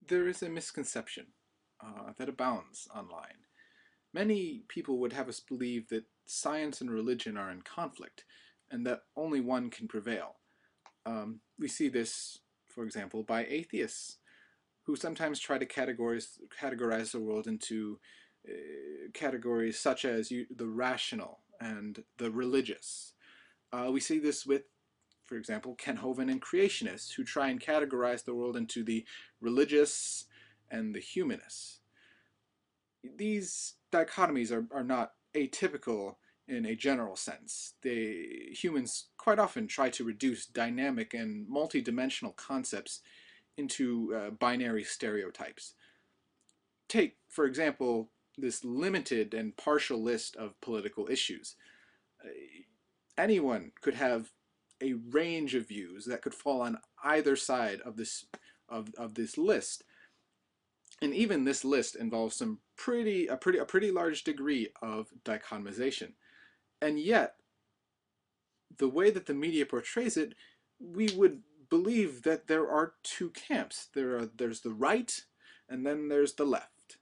There is a misconception that abounds online. Many people would have us believe that science and religion are in conflict, and that only one can prevail. We see this, for example, by atheists, who sometimes try to categorize the world into categories such as the rational and the religious. We see this with, for example, Kenneth and creationists, who try and categorize the world into the religious and the humanists. These dichotomies are not atypical in a general sense. Humans quite often try to reduce dynamic and multidimensional concepts into binary stereotypes. Take, for example, this limited and partial list of political issues. Anyone could have a range of views that could fall on either side of this list. And even this list involves a pretty large degree of dichotomization. And yet, the way that the media portrays it, we would believe that there are two camps. There's the right, and then there's the left.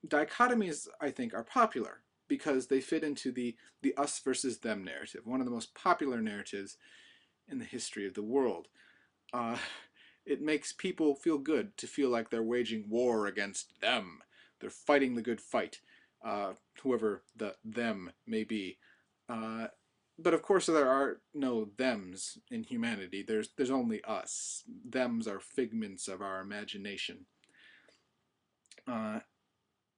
Dichotomies, I think, are popular because they fit into the us versus them narrative, one of the most popular narratives in the history of the world. It makes people feel good to feel like they're waging war against them. They're fighting the good fight, whoever the them may be. But of course there are no thems in humanity. There's only us. Thems are figments of our imagination.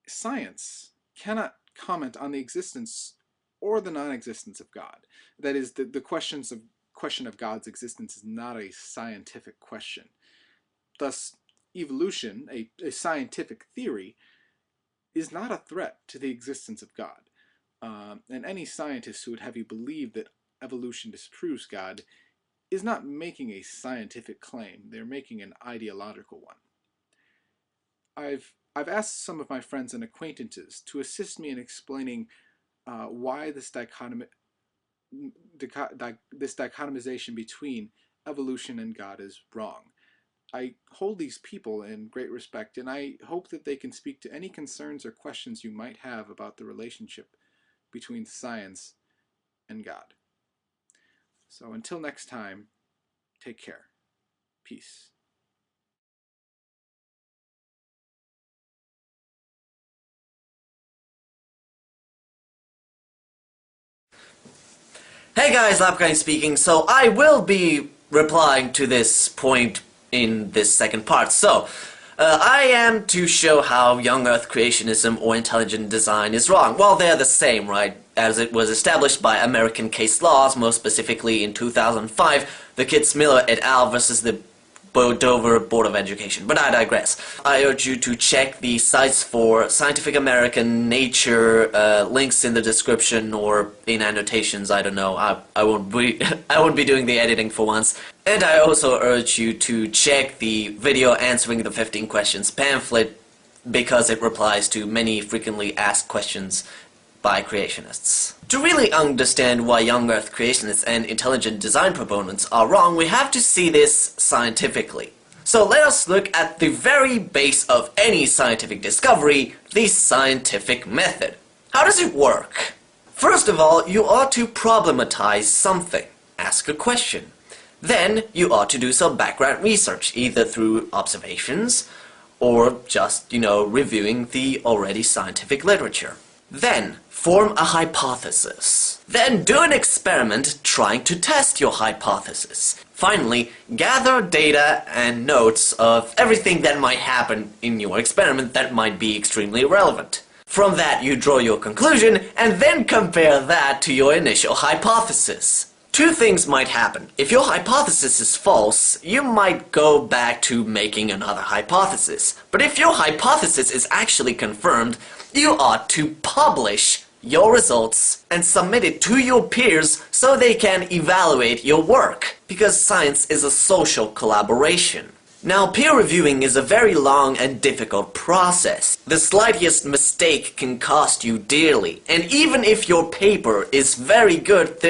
Science cannot comment on the existence or the non-existence of God. That is, the question of God's existence is not a scientific question. Thus, evolution, a scientific theory, is not a threat to the existence of God. And any scientist who would have you believe that evolution disproves God is not making a scientific claim. They're making an ideological one. I've asked some of my friends and acquaintances to assist me in explaining why this dichotomization between evolution and God is wrong. I hold these people in great respect, and I hope that they can speak to any concerns or questions you might have about the relationship between science and God. So until next time, take care. Peace. Hey guys, Lapguy speaking. So I will be replying to this point in this second part. So, I am to show how young Earth creationism or intelligent design is wrong. Well, they're the same, right? As it was established by American case laws, most specifically in 2005, the Kitzmiller et al. Versus the Dover Board of Education. But I digress. I urge you to check the sites for Scientific American, Nature, links in the description or in annotations. I don't know. I won't be doing the editing for once. And I also urge you to check the video answering the 15 questions pamphlet because it replies to many frequently asked questions by creationists. To really understand why young Earth creationists and intelligent design proponents are wrong, we have to see this scientifically. So let us look at the very base of any scientific discovery, the scientific method. How does it work? First of all, you ought to problematize something. Ask a question. Then you ought to do some background research, either through observations or just, reviewing the already scientific literature. Then, form a hypothesis. Then do an experiment trying to test your hypothesis. Finally, gather data and notes of everything that might happen in your experiment that might be extremely relevant. From that, you draw your conclusion and then compare that to your initial hypothesis. Two things might happen. If your hypothesis is false, you might go back to making another hypothesis. But if your hypothesis is actually confirmed, you ought to publish your results and submit it to your peers so they can evaluate your work, because science is a social collaboration. Now, peer reviewing is a very long and difficult process. The slightest mistake can cost you dearly, and even if your paper is very good,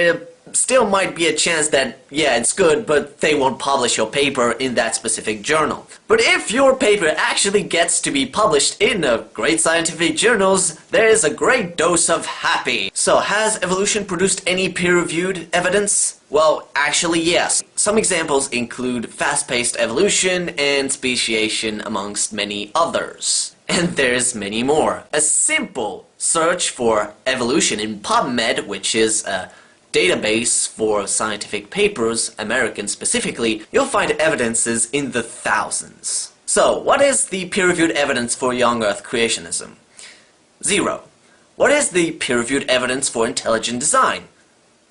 still might be a chance that, yeah, it's good, but they won't publish your paper in that specific journal. But if your paper actually gets to be published in great scientific journals, there is a great dose of happy. So, has evolution produced any peer-reviewed evidence? Well, actually, yes. Some examples include fast-paced evolution and speciation, amongst many others. And there's many more. A simple search for evolution in PubMed, which is a database for scientific papers, American specifically, you'll find evidences in the thousands. So, what is the peer-reviewed evidence for young Earth creationism? 0. What is the peer-reviewed evidence for intelligent design?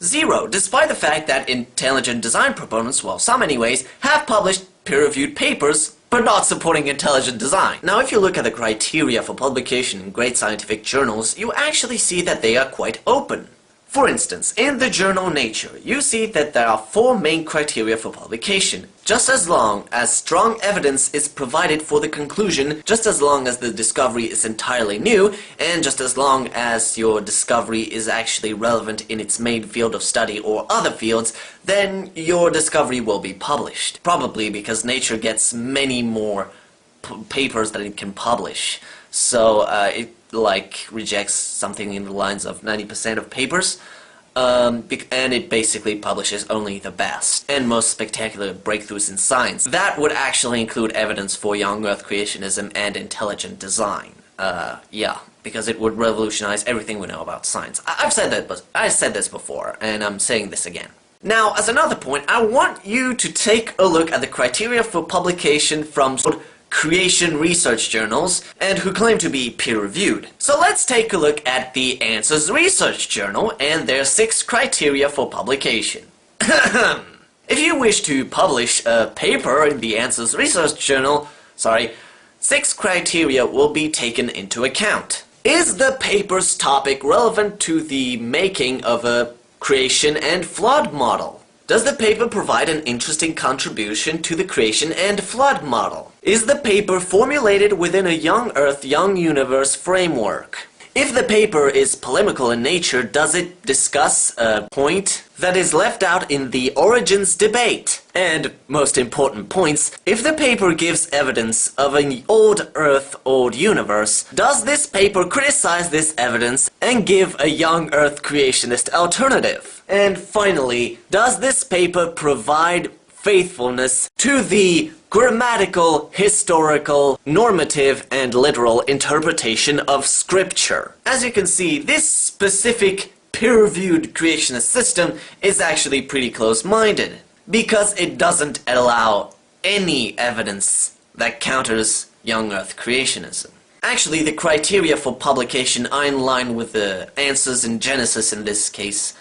0, despite the fact that intelligent design proponents, well, some anyways, have published peer-reviewed papers, but not supporting intelligent design. Now, if you look at the criteria for publication in great scientific journals, you actually see that they are quite open. For instance, in the journal Nature, you see that there are 4 main criteria for publication. Just as long as strong evidence is provided for the conclusion, just as long as the discovery is entirely new, and just as long as your discovery is actually relevant in its main field of study or other fields, then your discovery will be published. Probably because Nature gets many more papers that it can publish. So it rejects something in the lines of 90% of papers, and it basically publishes only the best and most spectacular breakthroughs in science. That would actually include evidence for young Earth creationism and intelligent design. Yeah, because it would revolutionize everything we know about science. I've said that, but I said this before, and I'm saying this again. Now, as another point, I want you to take a look at the criteria for publication from creation research journals and who claim to be peer-reviewed. So let's take a look at the Answers Research Journal and their 6 criteria for publication. If you wish to publish a paper in the Answers Research Journal, 6 criteria will be taken into account. Is the paper's topic relevant to the making of a creation and flood model? Does the paper provide an interesting contribution to the creation and flood model? Is the paper formulated within a young Earth, young universe framework? If the paper is polemical in nature, does it discuss a point that is left out in the origins debate? And, most important points, if the paper gives evidence of an old Earth, old universe, does this paper criticize this evidence and give a young Earth creationist alternative? And finally, does this paper provide faithfulness to the grammatical, historical, normative, and literal interpretation of Scripture? As you can see, this specific peer-reviewed creationist system is actually pretty close-minded, because it doesn't allow any evidence that counters young Earth creationism. Actually, the criteria for publication are in line with the Answers in Genesis in this case,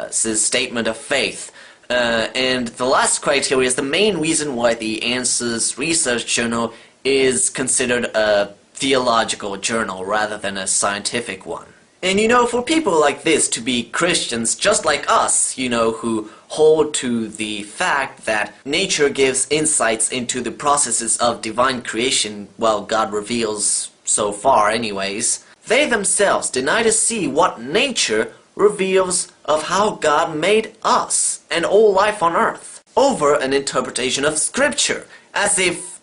statement of faith. And the last criteria is the main reason why the Answers Research Journal is considered a theological journal rather than a scientific one. And for people like this to be Christians just like us, who hold to the fact that nature gives insights into the processes of divine creation, well, God reveals so far anyways, they themselves deny to see what nature reveals of how God made us and all life on earth over an interpretation of Scripture, as if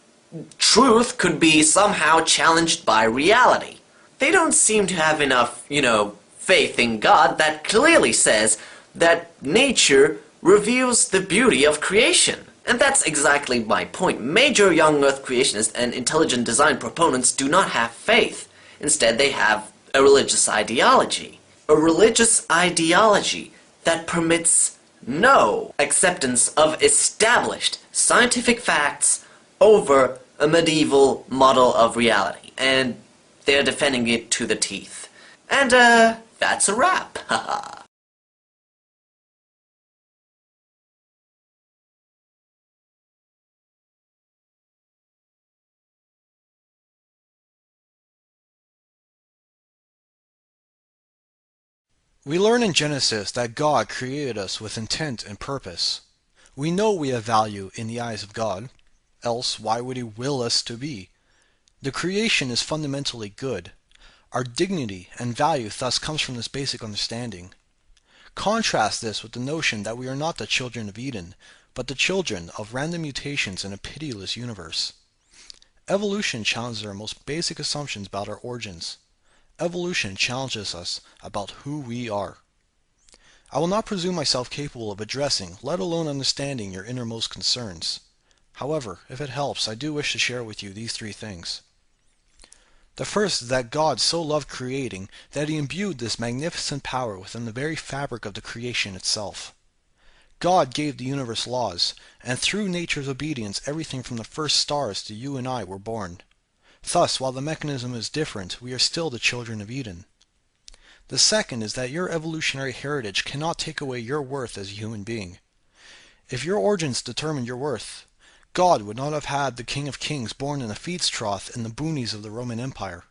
truth could be somehow challenged by reality. They don't seem to have enough, faith in God that clearly says that nature reveals the beauty of creation. And that's exactly my point. Major young Earth creationists and intelligent design proponents do not have faith. Instead, they have a religious ideology. A religious ideology that permits no acceptance of established scientific facts over a medieval model of reality. And they're defending it to the teeth. And, that's a wrap. Haha. We learn in Genesis that God created us with intent and purpose. We know we have value in the eyes of God, else why would He will us to be? The creation is fundamentally good. Our dignity and value thus comes from this basic understanding. Contrast this with the notion that we are not the children of Eden, but the children of random mutations in a pitiless universe. Evolution challenges our most basic assumptions about our origins. Evolution challenges us about who we are. I will not presume myself capable of addressing, let alone understanding, your innermost concerns. However, if it helps, I do wish to share with you these three things. The first is that God so loved creating that he imbued this magnificent power within the very fabric of the creation itself. God gave the universe laws, and through nature's obedience everything from the first stars to you and I were born. Thus, while the mechanism is different, we are still the children of Eden. The second is that your evolutionary heritage cannot take away your worth as a human being. If your origins determined your worth, God would not have had the King of Kings born in a feed's trough in the boonies of the Roman Empire.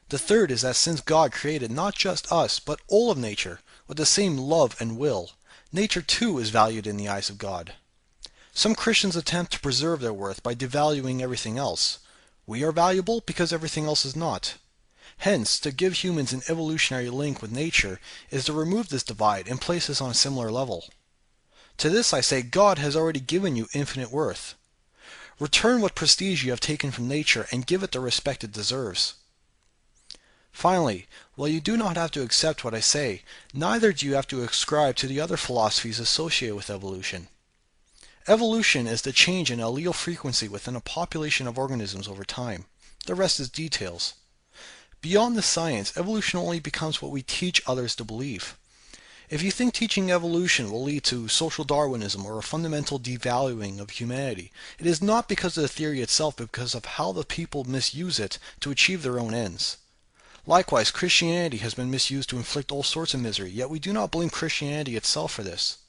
The third is that since God created not just us, but all of nature, with the same love and will, nature too is valued in the eyes of God. Some Christians attempt to preserve their worth by devaluing everything else. We are valuable because everything else is not. Hence, to give humans an evolutionary link with nature is to remove this divide and place us on a similar level. To this I say God has already given you infinite worth. Return what prestige you have taken from nature and give it the respect it deserves. Finally, while you do not have to accept what I say, neither do you have to ascribe to the other philosophies associated with evolution. Evolution is the change in allele frequency within a population of organisms over time. The rest is details. Beyond the science, evolution only becomes what we teach others to believe. If you think teaching evolution will lead to social Darwinism or a fundamental devaluing of humanity, it is not because of the theory itself, but because of how the people misuse it to achieve their own ends. Likewise, Christianity has been misused to inflict all sorts of misery, yet we do not blame Christianity itself for this.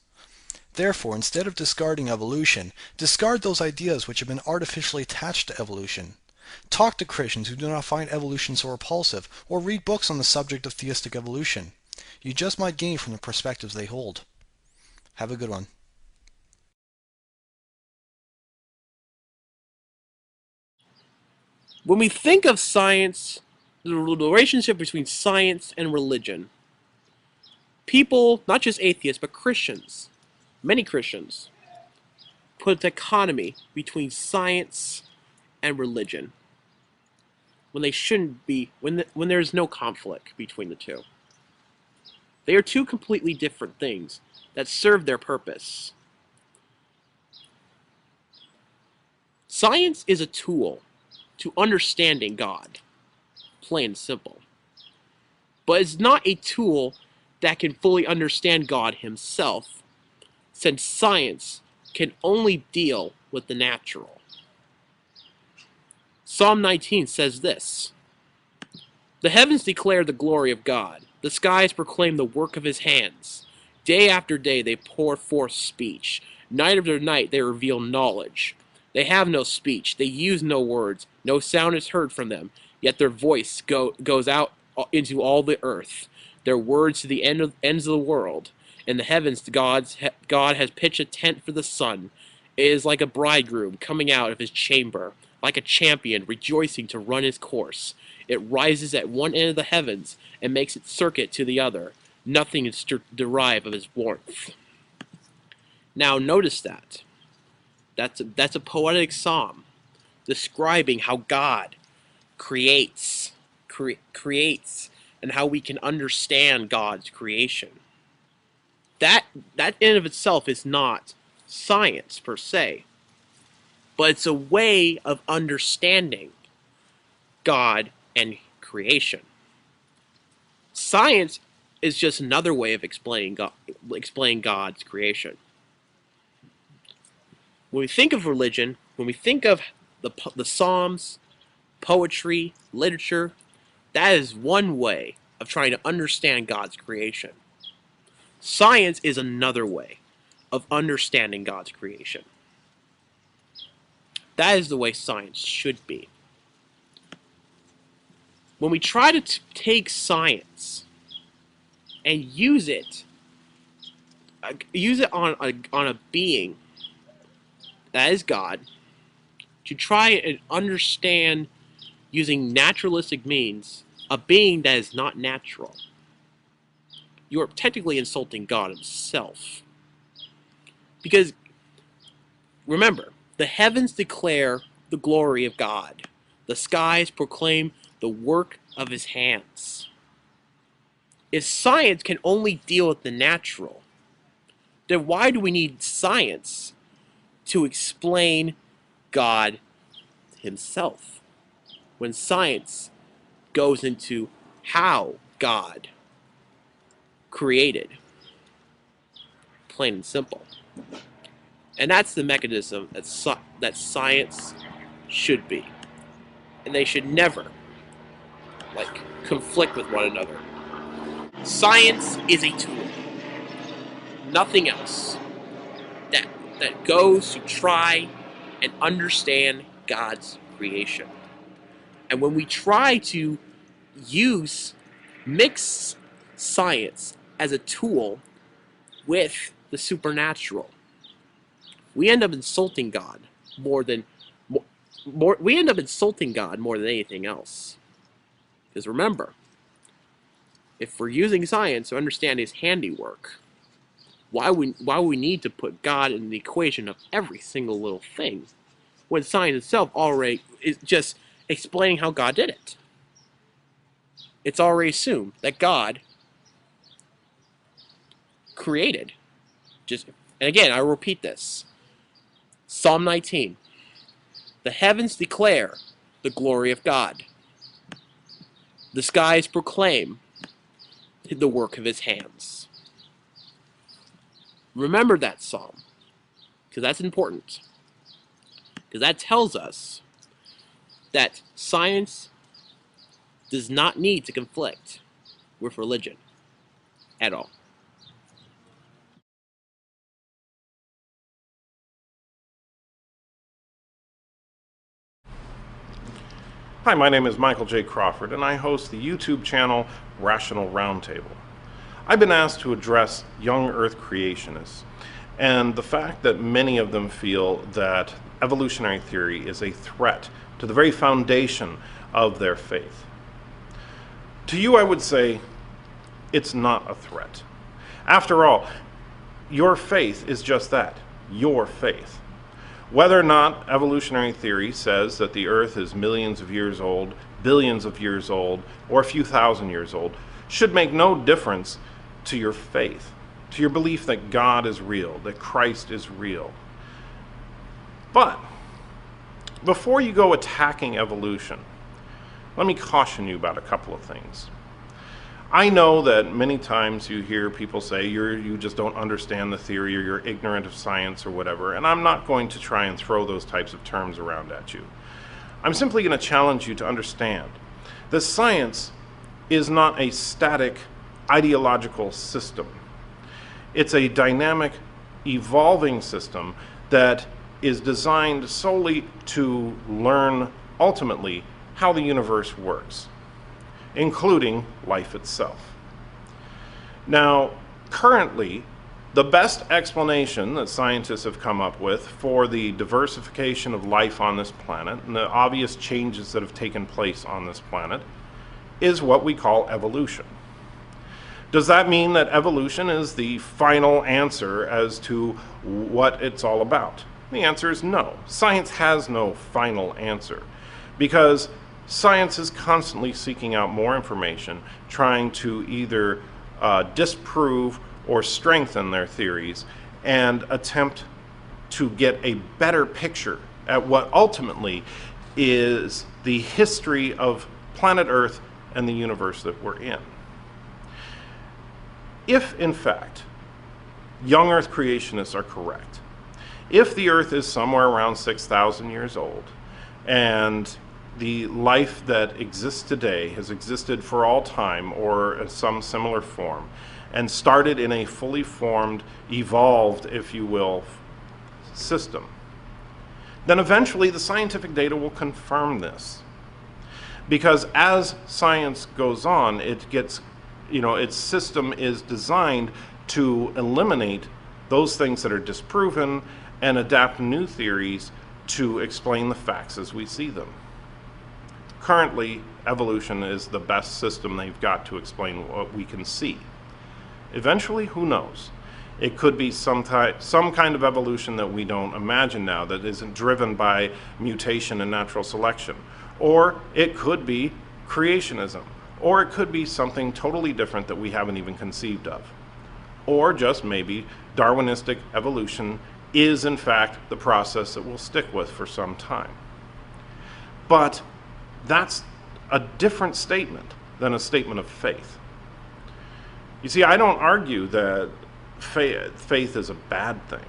Therefore, instead of discarding evolution, discard those ideas which have been artificially attached to evolution. Talk to Christians who do not find evolution so repulsive, or read books on the subject of theistic evolution. You just might gain from the perspectives they hold. Have a good one. When we think of science, the relationship between science and religion, people, not just atheists, but Christians, many Christians, put a dichotomy between science and religion when they shouldn't be, when there's no conflict between the two. They are two completely different things that serve their purpose. Science is a tool to understanding God, plain and simple. But it's not a tool that can fully understand God himself, since science can only deal with the natural. Psalm 19 says this: "The heavens declare the glory of God. The skies proclaim the work of his hands. Day after day they pour forth speech. Night after night they reveal knowledge. They have no speech. They use no words. No sound is heard from them. Yet their voice goes out into all the earth. Their words to the ends of the world. In the heavens God has pitched a tent for the sun. It is like a bridegroom coming out of his chamber, like a champion rejoicing to run his course. It rises at one end of the heavens and makes its circuit to the other. Nothing is to derive of his warmth." Now notice that. That's a poetic psalm describing how God creates, and how we can understand God's creation. That in of itself is not science per se, but it's a way of understanding God and creation. Science is just another way of explaining God's creation. When we think of religion, when we think of the Psalms, poetry, literature, that is one way of trying to understand God's creation. Science is another way of understanding God's creation. That is the way science should be. When we try to take science and use it on a being that is God, to try and understand using naturalistic means a being that is not natural, you are technically insulting God himself. Because, remember, the heavens declare the glory of God. The skies proclaim the work of his hands. If science can only deal with the natural, then why do we need science to explain God himself? When science goes into how God created, plain and simple. And that's the mechanism that science should be. And they should never, conflict with one another. Science is a tool, nothing else, that goes to try and understand God's creation. And when we try to mix science as a tool with the supernatural, we end up insulting God more than anything else. Because remember, if we're using science to understand his handiwork, why we need to put God in the equation of every single little thing, when science itself already is just explaining how God did it? It's already assumed that God created. And again, I repeat this. Psalm 19. The heavens declare the glory of God. The skies proclaim the work of his hands. Remember that psalm, because that's important. Because that tells us that science does not need to conflict with religion at all. Hi, my name is Michael J. Crawford, and I host the YouTube channel Rational Roundtable. I've been asked to address young Earth creationists and the fact that many of them feel that evolutionary theory is a threat to the very foundation of their faith. To you, I would say it's not a threat. After all, your faith is just that, your faith. Whether or not evolutionary theory says that the Earth is millions of years old, billions of years old, or a few thousand years old, should make no difference to your faith, to your belief that God is real, that Christ is real. But before you go attacking evolution, let me caution you about a couple of things. I know that many times you hear people say you just don't understand the theory, or you're ignorant of science or whatever, and I'm not going to try and throw those types of terms around at you. I'm simply going to challenge you to understand that science is not a static ideological system. It's a dynamic, evolving system that is designed solely to learn ultimately how the universe works, including life itself. Now, currently, the best explanation that scientists have come up with for the diversification of life on this planet and the obvious changes that have taken place on this planet is what we call evolution. Does that mean that evolution is the final answer as to what it's all about? The answer is no. Science has no final answer, because science is constantly seeking out more information, trying to either disprove or strengthen their theories and attempt to get a better picture at what ultimately is the history of planet Earth and the universe that we're in. If, in fact, young Earth creationists are correct, if the Earth is somewhere around 6,000 years old, and the life that exists today has existed for all time or in some similar form, and started in a fully formed, evolved, if you will, system, then eventually the scientific data will confirm this. Because as science goes on, it gets, its system is designed to eliminate those things that are disproven and adapt new theories to explain the facts as we see them. Currently, evolution is the best system they've got to explain what we can see. Eventually, who knows? It could be some kind of evolution that we don't imagine now, that isn't driven by mutation and natural selection. Or it could be creationism. Or it could be something totally different that we haven't even conceived of. Or just maybe Darwinistic evolution is in fact the process that we'll stick with for some time. But that's a different statement than a statement of faith. You see, I don't argue that faith is a bad thing.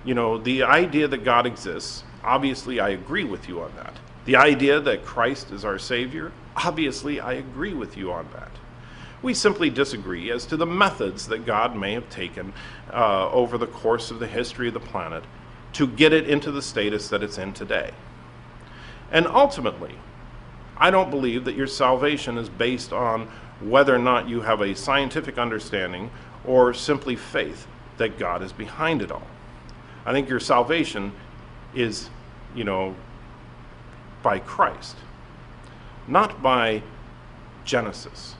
You know, the idea that God exists, obviously I agree with you on that. The idea that Christ is our Savior, obviously I agree with you on that. We simply disagree as to the methods that God may have taken over the course of the history of the planet to get it into the status that it's in today. And ultimately, I don't believe that your salvation is based on whether or not you have a scientific understanding or simply faith that God is behind it all. I think your salvation is, by Christ, not by Genesis.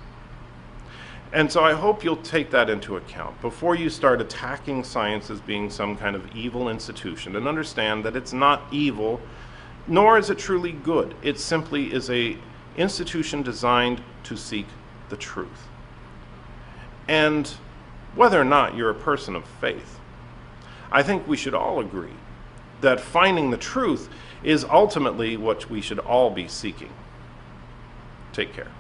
And so I hope you'll take that into account before you start attacking science as being some kind of evil institution, and understand that it's not evil, nor is it truly good. It simply is an institution designed to seek the truth. And whether or not you're a person of faith, I think we should all agree that finding the truth is ultimately what we should all be seeking. Take care.